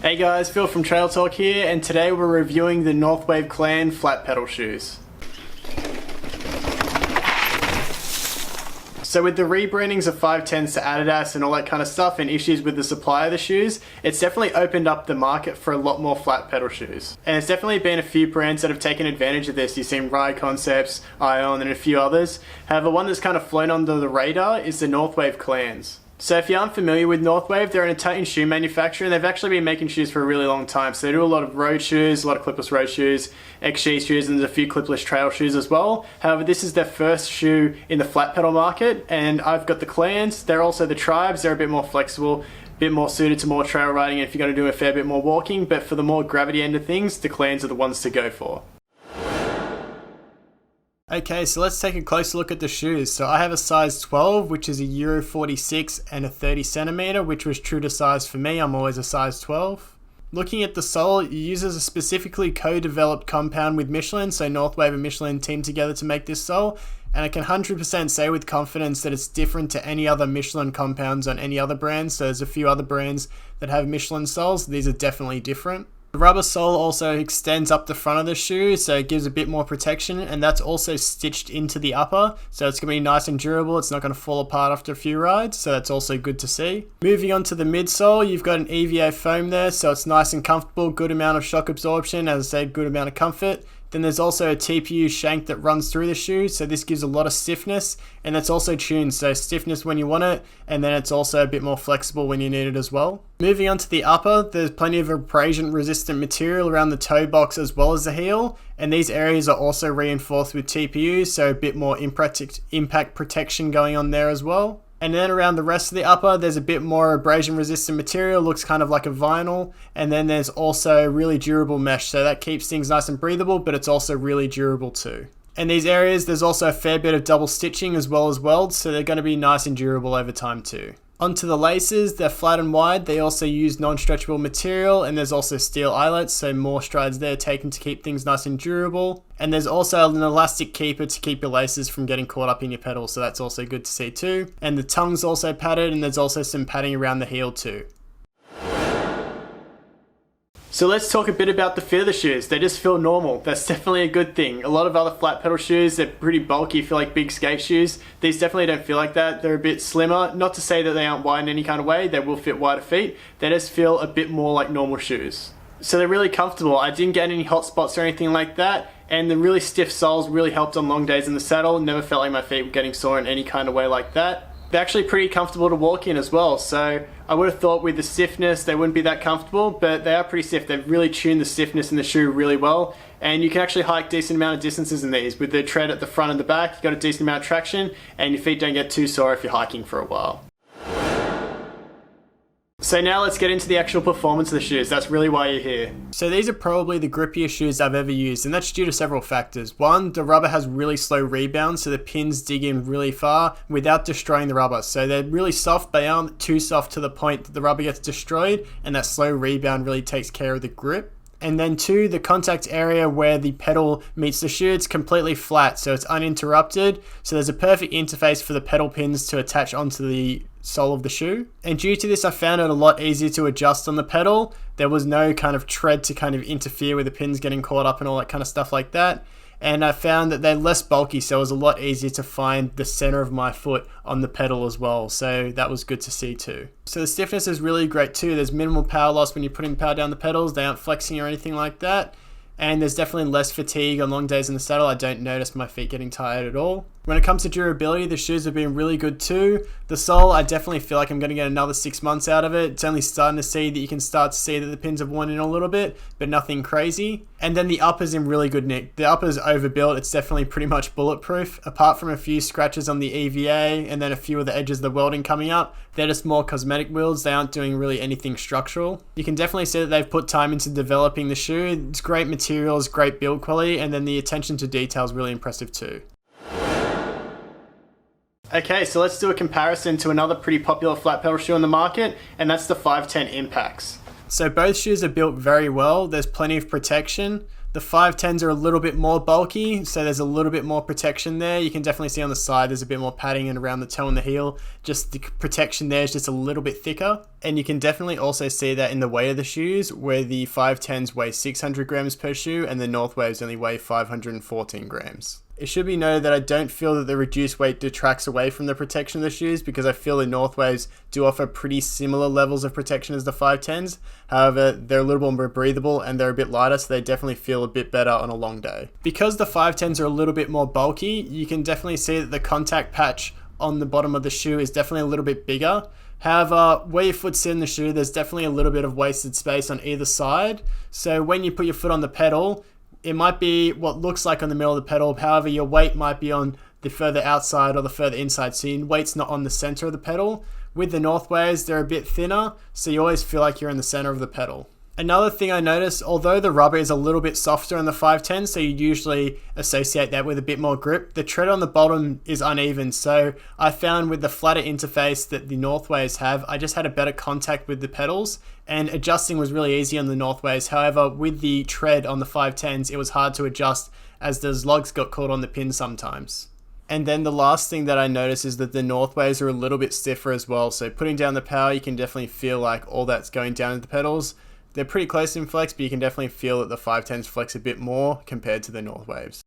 Hey guys, Phil from Trail Talk here, and today we're reviewing the Northwave Clan flat pedal shoes. So with the rebrandings of 510s to Adidas and all that kind of stuff and issues with the supply of the shoes, it's definitely opened up the market for a lot more flat pedal shoes. And there's definitely been a few brands that have taken advantage of this. You've seen Ride Concepts, Ion, and a few others. However, one that's kind of flown under the radar is the Northwave Clans. So if you aren't familiar with Northwave, they're an Italian shoe manufacturer and they've actually been making shoes for a really long time. So they do a lot of road shoes, a lot of clipless road shoes, XG shoes, and there's a few clipless trail shoes as well. However, this is their first shoe in the flat pedal market, and I've got the Clans. They're also the Tribes. They're a bit more flexible, a bit more suited to more trail riding if you're going to do a fair bit more walking, but for the more gravity end of things, the Clans are the ones to go for. Okay, so let's take a closer look at the shoes. So I have a size 12, which is a Euro 46 and a 30 centimeter, which was true to size for me. I'm always a size 12. Looking at the sole, it uses a specifically co-developed compound with Michelin. So Northwave and Michelin teamed together to make this sole. And I can 100% say with confidence that it's different to any other Michelin compounds on any other brands. So there's a few other brands that have Michelin soles. These are definitely different. The rubber sole also extends up the front of the shoe, so it gives a bit more protection, and that's also stitched into the upper, so it's going to be nice and durable. It's not going to fall apart after a few rides, so that's also good to see. Moving on to the midsole, you've got an EVA foam there, so it's nice and comfortable, good amount of shock absorption, as I said, good amount of comfort. Then there's also a TPU shank that runs through the shoe, so this gives a lot of stiffness, and that's also tuned, so stiffness when you want it, and then it's also a bit more flexible when you need it as well. Moving on to the upper, there's plenty of abrasion resistant material around the toe box as well as the heel, and these areas are also reinforced with TPU, so a bit more impact protection going on there as well. And then around the rest of the upper, there's a bit more abrasion resistant material, looks kind of like a vinyl. And then there's also really durable mesh, so that keeps things nice and breathable, but it's also really durable too. And these areas, there's also a fair bit of double stitching as well as welds, so they're going to be nice and durable over time too. Onto the laces, they're flat and wide. They also use non-stretchable material, and there's also steel eyelets, so more strides there taken to keep things nice and durable. And there's also an elastic keeper to keep your laces from getting caught up in your pedal, so that's also good to see too. And the tongue's also padded, and there's also some padding around the heel too. So let's talk a bit about the fit of the shoes. They just feel normal. That's definitely a good thing. A lot of other flat pedal shoes, they're pretty bulky, feel like big skate shoes. These definitely don't feel like that. They're a bit slimmer. Not to say that they aren't wide in any kind of way. They will fit wider feet. They just feel a bit more like normal shoes. So they're really comfortable. I didn't get any hot spots or anything like that. And the really stiff soles really helped on long days in the saddle. Never felt like my feet were getting sore in any kind of way like that. They're actually pretty comfortable to walk in as well, so I would have thought with the stiffness they wouldn't be that comfortable, but they are pretty stiff. They've really tuned the stiffness in the shoe really well, and you can actually hike decent amount of distances in these. With the tread at the front and the back, you've got a decent amount of traction, and your feet don't get too sore if you're hiking for a while. So now let's get into the actual performance of the shoes. That's really why you're here. So these are probably the grippiest shoes I've ever used, and that's due to several factors. One, the rubber has really slow rebound, so the pins dig in really far without destroying the rubber. So they're really soft, but they aren't too soft to the point that the rubber gets destroyed, and that slow rebound really takes care of the grip. And then two, the contact area where the pedal meets the shoe, it's completely flat, so it's uninterrupted. So there's a perfect interface for the pedal pins to attach onto the sole of the shoe. And due to this, I found it a lot easier to adjust on the pedal. There was no kind of tread to kind of interfere with the pins getting caught up and all that kind of stuff like that. And I found that they're less bulky, so it was a lot easier to find the center of my foot on the pedal as well. So that was good to see too. So the stiffness is really great too. There's minimal power loss when you're putting power down the pedals. They aren't flexing or anything like that. And there's definitely less fatigue on long days in the saddle. I don't notice my feet getting tired at all. When it comes to durability, the shoes have been really good too. The sole, I definitely feel like I'm going to get another 6 months out of it. It's only starting to see that you can start to see that the pins have worn in a little bit, but nothing crazy. And then the upper's in really good nick. The upper's overbuilt. It's definitely pretty much bulletproof. Apart from a few scratches on the EVA and then a few of the edges of the welding coming up, they're just more cosmetic builds. They aren't doing really anything structural. You can definitely see that they've put time into developing the shoe. It's great materials, great build quality, and then the attention to detail is really impressive too. Okay, so let's do a comparison to another pretty popular flat pedal shoe on the market, and that's the 510 Impacts. So both shoes are built very well. There's plenty of protection. The 510s are a little bit more bulky, so there's a little bit more protection there. You can definitely see on the side there's a bit more padding and around the toe and the heel. Just the protection there is just a little bit thicker. And you can definitely also see that in the weight of the shoes, where the 510s weigh 600 grams per shoe and the Northwaves only weigh 514 grams. It should be noted that I don't feel that the reduced weight detracts away from the protection of the shoes, because I feel the Northwaves do offer pretty similar levels of protection as the 510s. However, they're a little bit more breathable and they're a bit lighter, so they definitely feel a bit better on a long day. Because the 510s are a little bit more bulky, you can definitely see that the contact patch on the bottom of the shoe is definitely a little bit bigger. However, where your foot sits in the shoe, there's definitely a little bit of wasted space on either side. So when you put your foot on the pedal, it might be what looks like on the middle of the pedal. However, your weight might be on the further outside or the further inside. So your weight's not on the center of the pedal. With the Northwaves, they're a bit thinner, so you always feel like you're in the center of the pedal. Another thing I noticed, although the rubber is a little bit softer on the 510, so you usually associate that with a bit more grip, the tread on the bottom is uneven. So I found with the flatter interface that the Northwaves have, I just had a better contact with the pedals, and adjusting was really easy on the Northwaves. However, with the tread on the 510s, it was hard to adjust as those lugs got caught on the pin sometimes. And then the last thing that I noticed is that the Northwaves are a little bit stiffer as well. So putting down the power, you can definitely feel like all that's going down to the pedals. They're pretty close in flex, but you can definitely feel that the 510s flex a bit more compared to the Northwaves.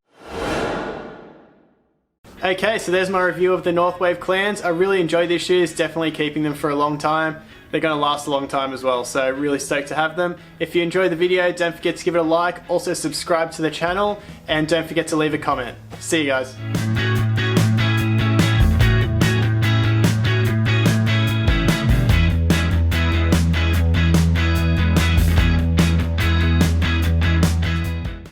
Okay, so there's my review of the Northwave Clans. I really enjoy these shoes, definitely keeping them for a long time. They're going to last a long time as well, so really stoked to have them. If you enjoyed the video, don't forget to give it a like, also subscribe to the channel, and don't forget to leave a comment. See you guys.